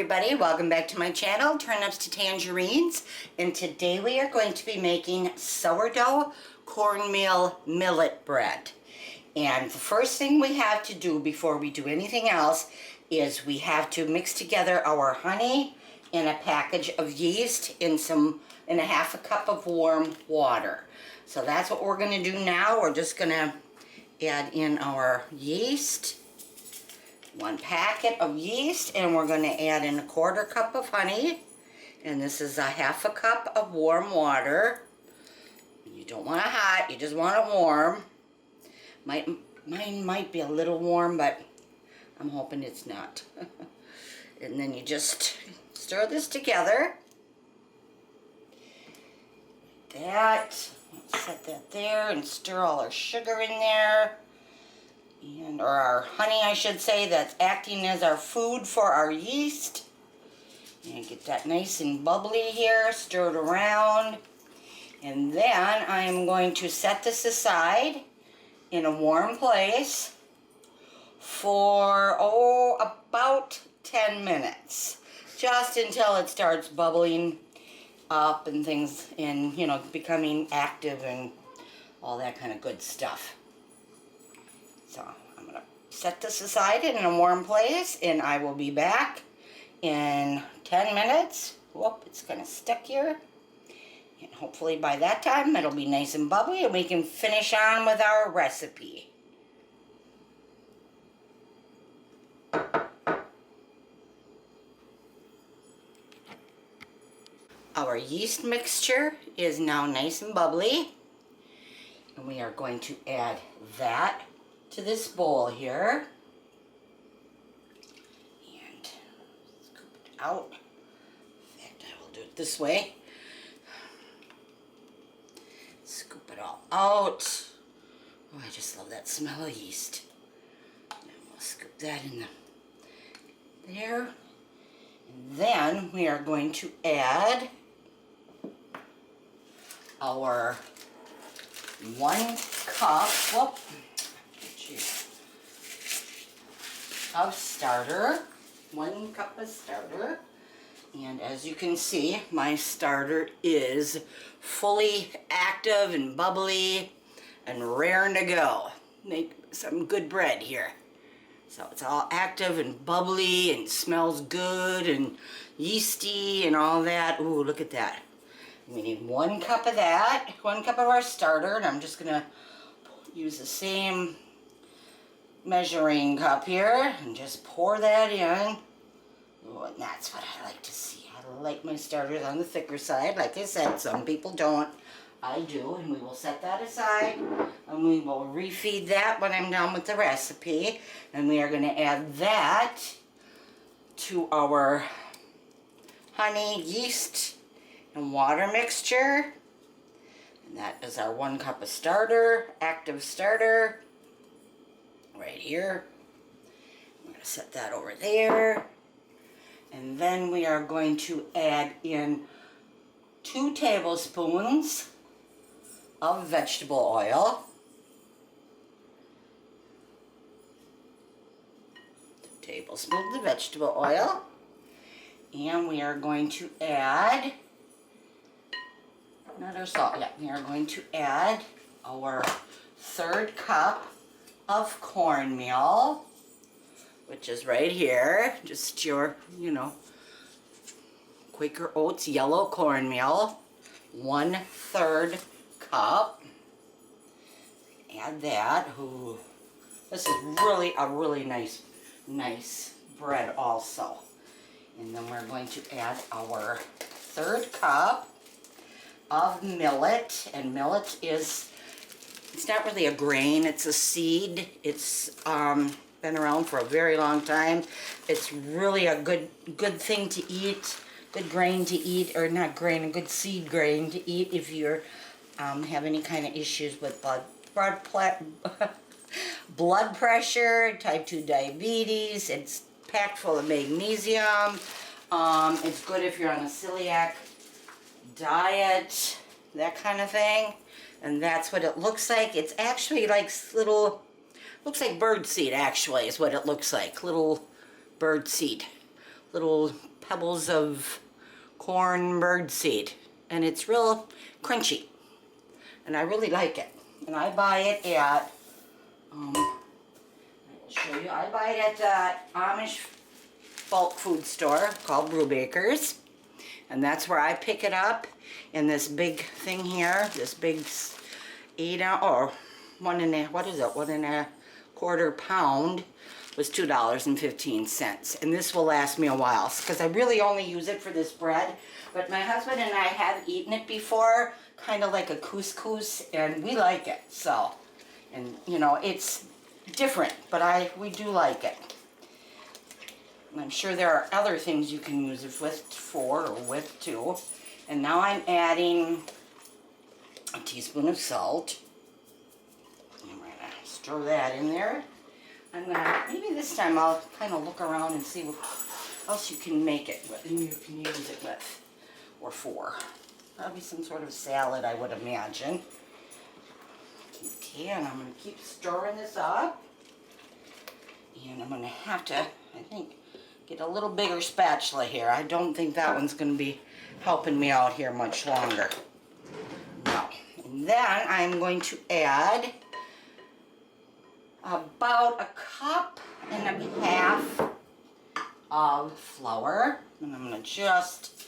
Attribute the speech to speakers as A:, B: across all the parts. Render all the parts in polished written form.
A: everybody, welcome back to my channel, Turnips to Tangerines, and today we are going to be making sourdough cornmeal millet bread. And the first thing we have to do before we do anything else is we have to mix together our honey and a package of yeast in a half a cup of warm water. So that's what we're going to do now. We're just going to add in our yeast. 1 packet of yeast, and we're going to add in 1/4 cup of honey, and this is a half a cup of warm water. You don't want it hot, you just want it warm. Mine might be a little warm, but I'm hoping it's not. And then you just stir this together. Like that. Set that there and stir all our sugar in there. Or our honey, I should say, that's acting as our food for our yeast. And get that nice and bubbly here, stir it around. And then I am going to set this aside in a warm place for, about 10 minutes. Just until it starts bubbling up and things, and, becoming active and all that kind of good stuff. So I'm going to set this aside in a warm place, and I will be back in 10 minutes. Whoop, it's kind of stuck here. And hopefully by that time it'll be nice and bubbly and we can finish on with our recipe. Our yeast mixture is now nice and bubbly, and we are going to add that to this bowl here and scoop it out. In fact, I will do it this way. Scoop it all out. Oh, I just love that smell of yeast. And we'll scoop that in there. And then we are going to add our 1 cup, of starter. 1 cup of starter. And as you can see, my starter is fully active and bubbly and raring to go. Make some good bread here. So it's all active and bubbly and smells good and yeasty and all that. Ooh, look at that. We need 1 cup of that, 1 cup of our starter, and I'm just going to use the same measuring cup here and just pour that in. Oh, and that's what I like to see. I like my starters on the thicker side. Like I said, some people don't. I do, and we will set that aside, and we will refeed that when I'm done with the recipe. And we are going to add that to our honey, yeast, and water mixture. And that is our 1 cup of starter, active starter, right here. I'm going to set that over there. And then we are going to add in 2 tablespoons of vegetable oil. 2 tablespoons of vegetable oil. And we are going to add, not our salt yet, we are going to add our 1/3 cup of cornmeal, which is right here, just your, Quaker Oats yellow cornmeal, 1/3 cup. Add that. Ooh, this is really a really nice bread also. And then we're going to add our 1/3 cup of millet, and millet is, it's not really a grain, it's a seed. It's been around for a very long time. It's really a good thing to eat, good grain to eat, or not grain, a good seed grain to eat if you have any kind of issues with blood pressure, type 2 diabetes. It's packed full of magnesium. It's good if you're on a celiac diet, that kind of thing. And that's what it looks like. It's actually like looks like bird seed, actually, is what it looks like. Little bird seed. little pebbles of corn bird seed, and it's real crunchy, and I really like it. And I buy it at I'll show you. I buy it at the Amish bulk food store called Brubaker's, and that's where I pick it up in this big thing here, this big 8 ounce or 1.25 pound was $2.15, and this will last me a while because I really only use it for this bread. But my husband and I have eaten it before, kind of like a couscous, and we like it. So, and you know, it's different, but we do like it. And I'm sure there are other things you can use it with or with too. And now I'm adding a teaspoon of salt. I'm going to stir that in there. I'm going to, maybe this time I'll kind of look around and see what else you can make it with, and you can use it with, or for. Probably some sort of salad, I would imagine. Okay, and I'm going to keep stirring this up. And I'm going to have to, I think, get a little bigger spatula here. I don't think that one's going to be helping me out here much longer. No. And then I'm going to add about 1.5 cups of flour. And I'm going to just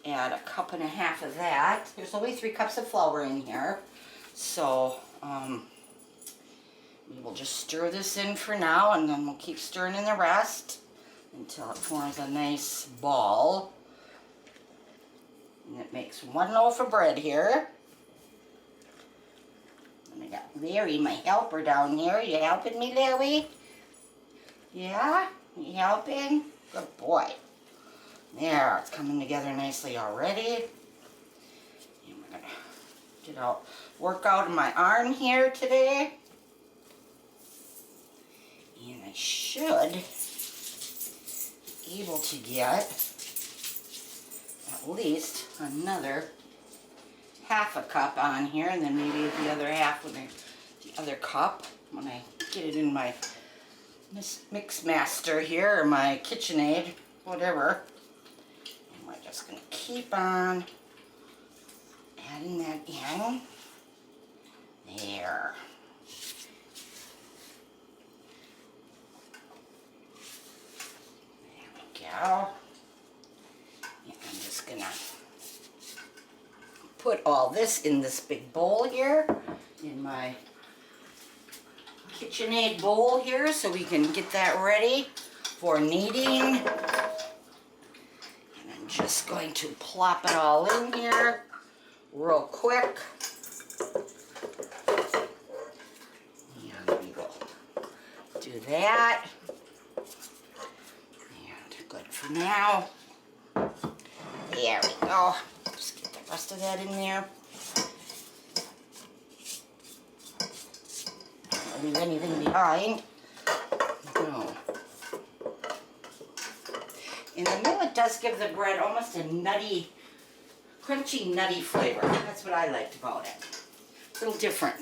A: add 1.5 cups of that. There's only 3 cups of flour in here. So, we will just stir this in for now, and then we'll keep stirring in the rest until it forms a nice ball. And it makes 1 loaf of bread here. And I got Larry, my helper, down here. You helping me, Larry? Yeah? You helping? Good boy. There, it's coming together nicely already. And we're going to work out in my arm here today. And I should be able to get at least another 1/2 cup on here, and then maybe the other half with the other cup when I get it in my mix master here, or my KitchenAid, whatever. And we're just going to keep on adding that in. There. Go. And I'm just gonna put all this in this big bowl here, in my KitchenAid bowl here, so we can get that ready for kneading. And I'm just going to plop it all in here real quick. And we will do that. Good for now. There we go. Just get the rest of that in there. Don't leave anything behind. No. And the millet does give the bread almost a nutty, crunchy, nutty flavor. That's what I liked about it. A little different.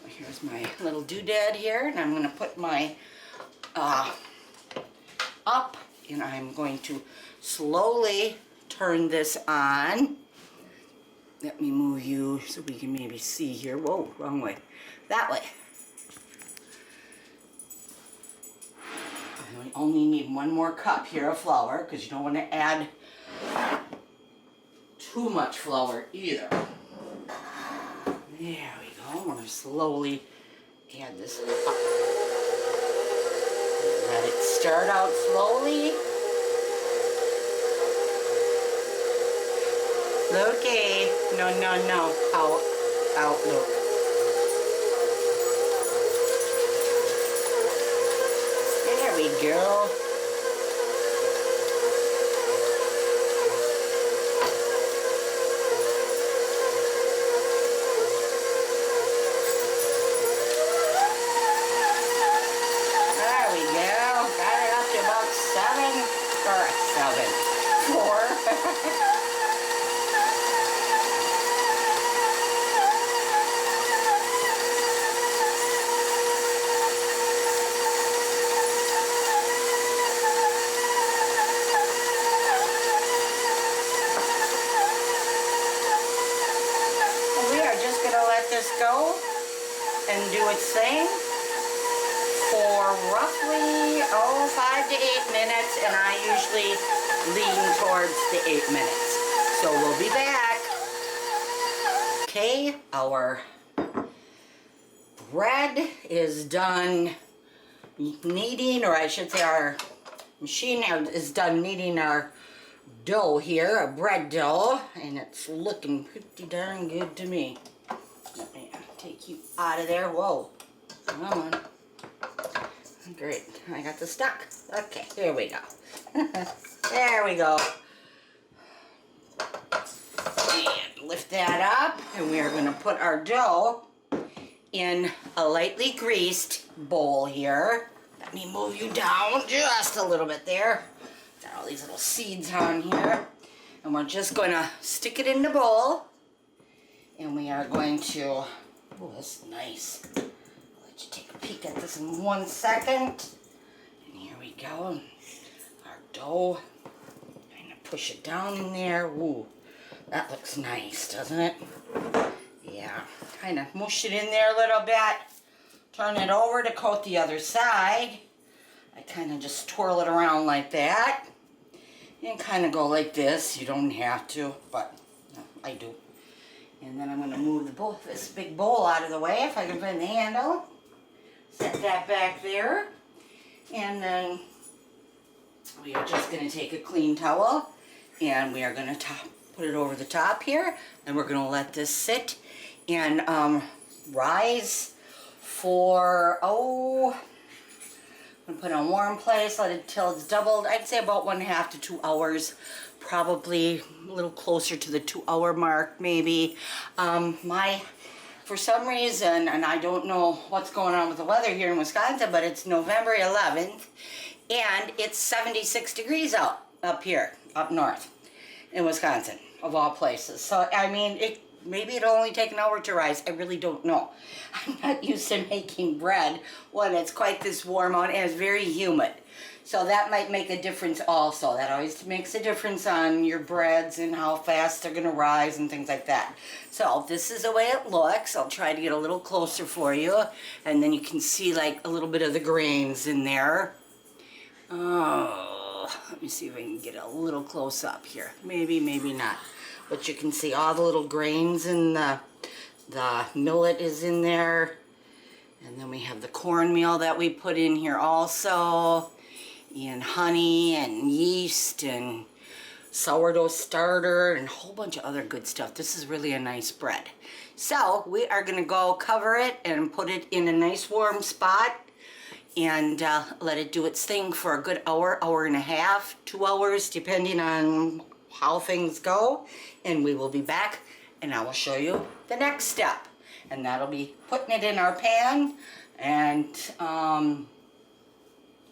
A: Here's my little doodad here, and I'm going to put my up. And I'm going to slowly turn this on. Let me move you so we can maybe see here. Whoa, wrong way. That way. I only need 1 more cup here of flour, because you don't want to add too much flour either. There we go. I'm going to slowly add this up. Let it start out slowly. Look-y. No. Out, look. There we go. its thing for roughly, 5 to 8 minutes, and I usually lean towards the 8 minutes. So we'll be back. Okay, our bread is done kneading, or I should say our machine is done kneading our dough here, a bread dough, and it's looking pretty darn good to me. Let me take you out of there. Whoa, come on. Great, I got this stuck. Okay, here we go. There we go. And lift that up, and we are going to put our dough in a lightly greased bowl here. Let me move you down just a little bit there. Got all these little seeds on here. And we're just going to stick it in the bowl. And we are going to, oh, this is nice. I'll let you take a peek at this in 1 second. And here we go. Our dough. Kind of push it down in there. Ooh, that looks nice, doesn't it? Yeah. Kind of mush it in there a little bit. Turn it over to coat the other side. I kind of just twirl it around like that. And kind of go like this. You don't have to, but I do. And then I'm going to move the bowl, this big bowl out of the way if I can find the handle. Set that back there. And then we are just going to take a clean towel and we are going to put it over the top here. And we're going to let this sit and rise for, I'm going to put it in a warm place, let it till it's doubled. I'd say about 1.5 to 2 hours. Probably a little closer to the 2 hour mark, maybe. For some reason, and I don't know what's going on with the weather here in Wisconsin, but it's November 11th, and it's 76 degrees out up here, up north in Wisconsin, of all places. So, I mean, maybe it'll only take an hour to rise. I really don't know. I'm not used to making bread when it's quite this warm out and it's very humid. So that might make a difference also. That always makes a difference on your breads and how fast they're going to rise and things like that. So this is the way it looks. I'll try to get a little closer for you. And then you can see like a little bit of the grains in there. Oh, let me see if I can get a little close up here. Maybe, maybe not. But you can see all the little grains and the millet is in there. And then we have the cornmeal that we put in here also. And honey and yeast and sourdough starter and a whole bunch of other good stuff. This is really a nice bread. So we are going to go cover it and put it in a nice warm spot and let it do its thing for a good hour, hour and a half, 2 hours, depending on how things go. And we will be back and I will show you the next step. And that'll be putting it in our pan, and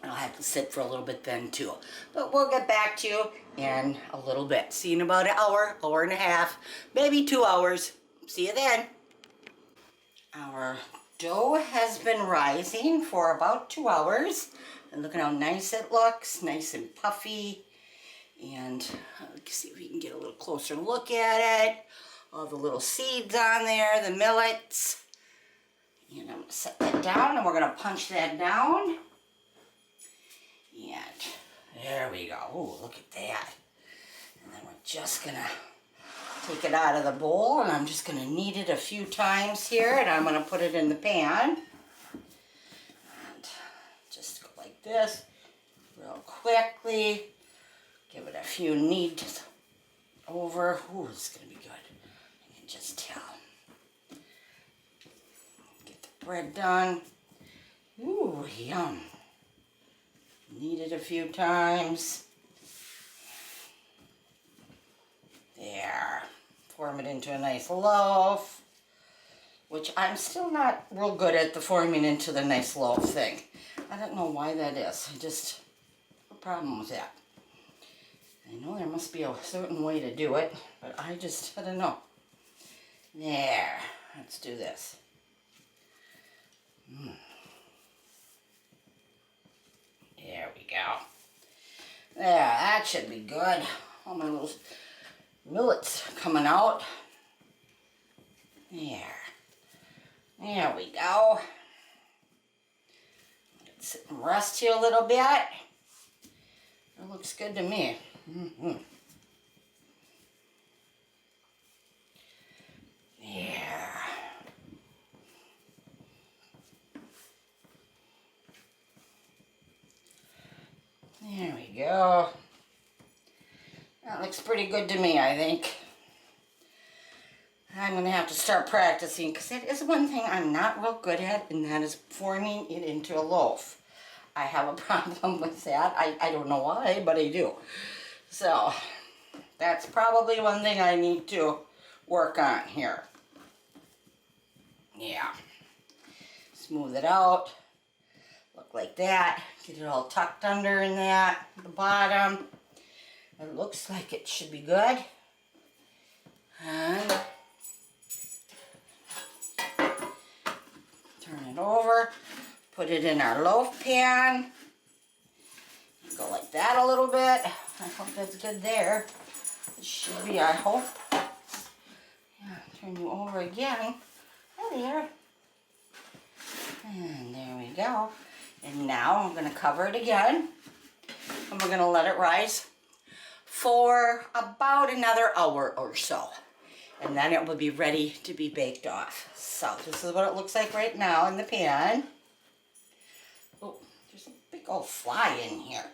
A: I'll have to sit for a little bit then too. But we'll get back to you in a little bit. See you in about an hour, hour and a half, maybe 2 hours. See you then. Our dough has been rising for about 2 hours. And look at how nice it looks, nice and puffy. And let's see if we can get a little closer look at it. All the little seeds on there, the millets. And I'm going to set that down and we're going to punch that down. And there we go. Oh, look at that. And then we're just going to take it out of the bowl and I'm just going to knead it a few times here and I'm going to put it in the pan. And just go like this real quickly. Give it a few kneads over. Ooh, it's going to be good. I can just tell. Get the bread done. Ooh, yum. Knead it a few times. There. Form it into a nice loaf, which I'm still not real good at the forming into the nice loaf thing. I don't know why that is. I just have a problem with that. I know there must be a certain way to do it, but I don't know. There. Let's do this. There we go. There, that should be good. All my little millets coming out. There. There we go. sit and rest here a little bit. It looks good to me. Yeah. There we go. That looks pretty good to me, I think. I'm going to have to start practicing because that is one thing I'm not real good at, and that is forming it into a loaf. I have a problem with that. I don't know why, but I do. So, that's probably one thing I need to work on here. Yeah. Smooth it out. Look like that. Get it all tucked under in that, the bottom. It looks like it should be good. And turn it over. Put it in our loaf pan. Go like that a little bit. I hope that's good there. It should be, I hope. Yeah, turn you over again. There. And there we go. And now I'm going to cover it again. And we're going to let it rise for about another hour or so. And then it will be ready to be baked off. So this is what it looks like right now in the pan. Oh, there's a big old fly in here.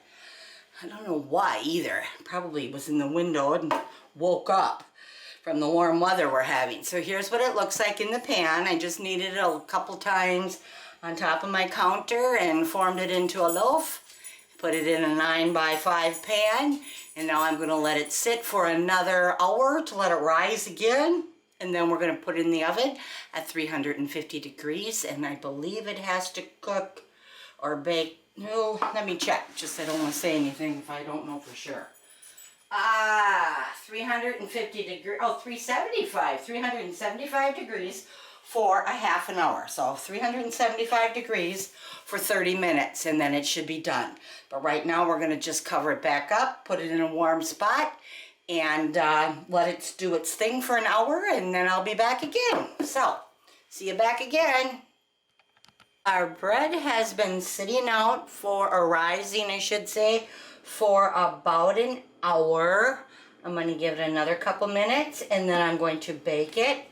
A: I don't know why either. Probably was in the window and woke up from the warm weather we're having. So here's what it looks like in the pan. I just kneaded it a couple times on top of my counter and formed it into a loaf. Put it in a 9x5 pan, and now I'm going to let it sit for another hour to let it rise again, and then we're going to put it in the oven at 350 degrees, and I believe it has to cook or bake. No, let me check. Just I don't want to say anything if I don't know for sure. 350 degrees. Oh, 375 degrees for a half an hour. So 375 degrees for 30 minutes, and then it should be done. But right now we're going to just cover it back up, put it in a warm spot, and let it do its thing for an hour, and then I'll be back again. So, see you back again. Our bread has been sitting out for, or rising I should say, for about an hour. I'm going to give it another couple minutes, and then I'm going to bake it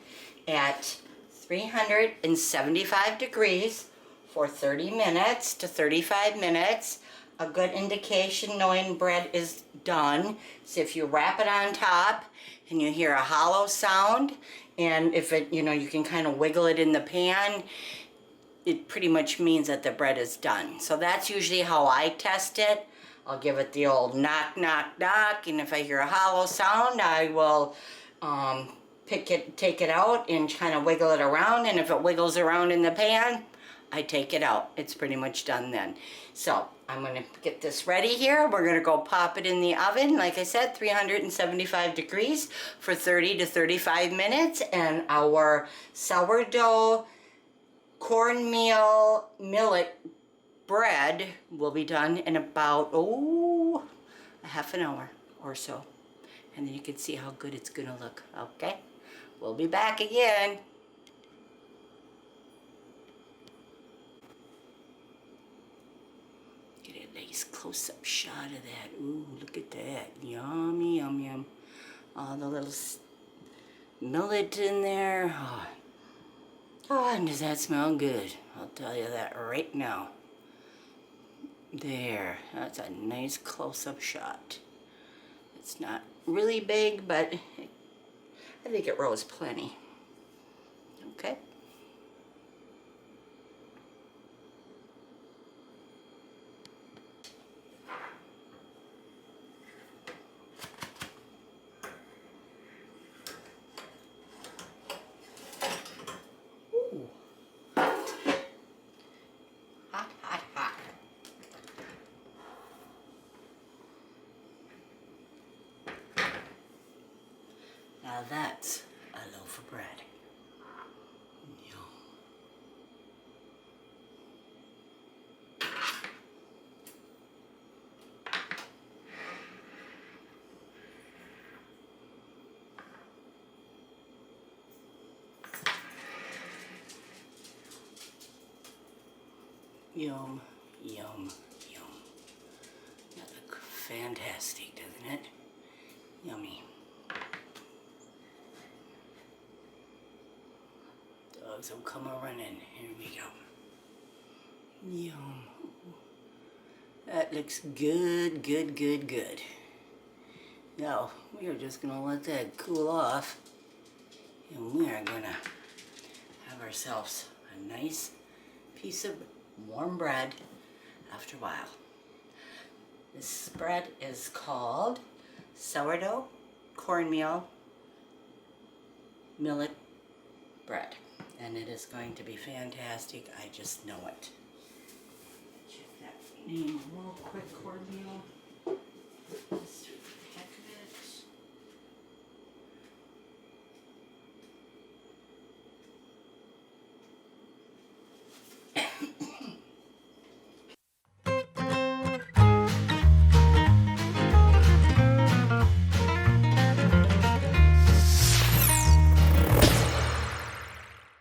A: at 375 degrees for 30 minutes to 35 minutes. A good indication knowing bread is done is if you wrap it on top and you hear a hollow sound, and if it, you know, you can kind of wiggle it in the pan, it pretty much means that the bread is done. So that's usually how I test it. I'll give it the old knock, knock, knock, and if I hear a hollow sound, I will take it out and kind of wiggle it around, and if it wiggles around in the pan, I take it out. It's pretty much done then. So I'm going to get this ready here. We're going to go pop it in the oven, like I said, 375 degrees for 30 to 35 minutes, and our sourdough cornmeal millet bread will be done in about, a half an hour or so. And then you can see how good it's going to look, okay? We'll be back again. Get a nice close-up shot of that. Ooh, look at that. Yummy, yum, yum. All the little millet in there. Oh, and does that smell good? I'll tell you that right now. There, that's a nice close-up shot. It's not really big, but I think it rose plenty. Okay. Ooh. Hot, hot, hot. Now that's a loaf of bread. Yum, Yum, yum. That looks fantastic, doesn't it? Yummy. Dogs will come a-running. Here we go. Yum. That looks good, good, good, good. Now, we are just going to let that cool off. And we are going to have ourselves a nice piece of warm bread after a while. This bread is called Sourdough Cornmeal Millet Bread. And it is going to be fantastic. I just know it. Check that name real quick, cornmeal.